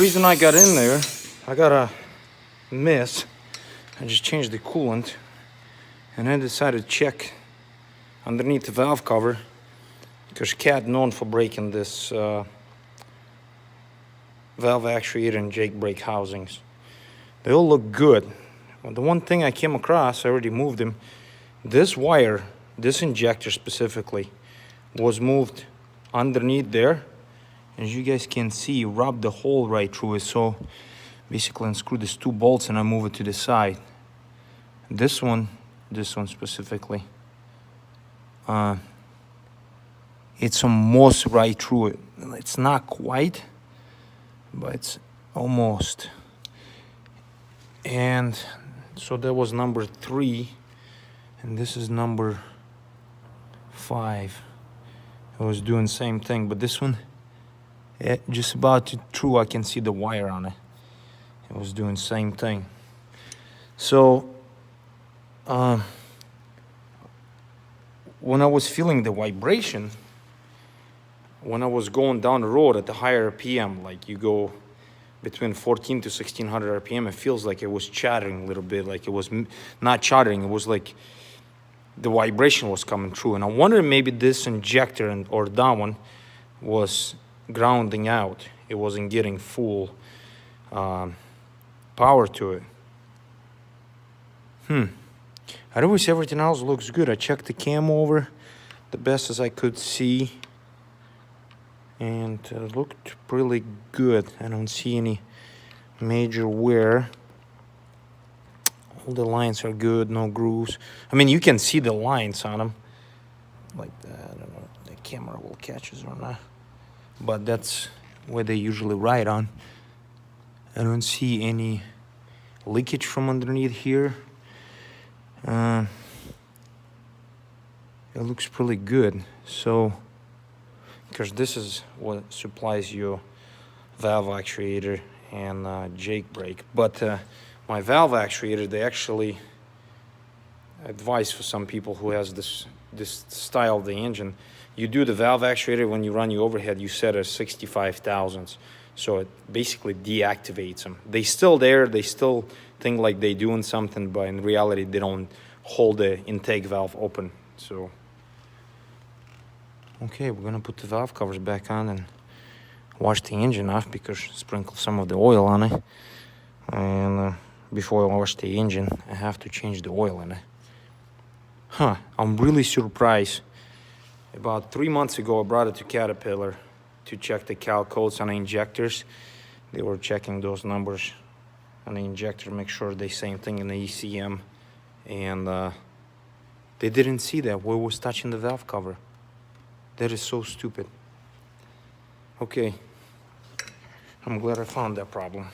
reason I got in there, I got a miss. I just changed the coolant, and I decided to check underneath the valve cover, because Cat known for breaking this valve actuator and Jake brake housings. They all look good. Well, the one thing I came across, I already moved them. This wire, this injector specifically, was moved underneath there. As you guys can see, rubbed the hole right through it. So basically unscrew these two bolts and I move it to the side. This one specifically, it's almost right through it. It's not quite, but it's almost. And so that was number 3, and this is number 5. I was doing same thing, but this one, just about through, I can see the wire on it. It was doing same thing. So when I was feeling the vibration, when I was going down the road at the higher RPM, like you go between 14 to 1600 RPM, it feels like it was chattering a little bit, like it was not chattering, it was like the vibration was coming through. And I wonder maybe this injector or that one was grounding out. It wasn't getting full power to it. Otherwise, everything else looks good. I checked the cam over the best as I could see, and it looked pretty good. I don't see any major wear. All the lines are good, no grooves. I mean, you can see the lines on them like that. I don't know if the camera will catch us or not, but that's where they usually ride on. I don't see any leakage from underneath here. It looks pretty good. So, because this is what supplies your valve actuator and Jake brake. But my valve actuator, they actually advise for some people who has this style of the engine. You do the valve actuator when you run your overhead, you set at 65 thousandths. So it basically deactivates them. They still there, they still think like they doing something, but in reality they don't hold the intake valve open. So okay, we're gonna put the valve covers back on and wash the engine off, because sprinkle some of the oil on it. And before I wash the engine, I have to change the oil in it. I'm really surprised. About 3 months ago, I brought it to Caterpillar to check the cal codes on the injectors. They were checking those numbers on the injector, make sure they same thing in the ECM, and they didn't see that where was touching the valve cover. That is so stupid. Okay, I'm glad I found that problem.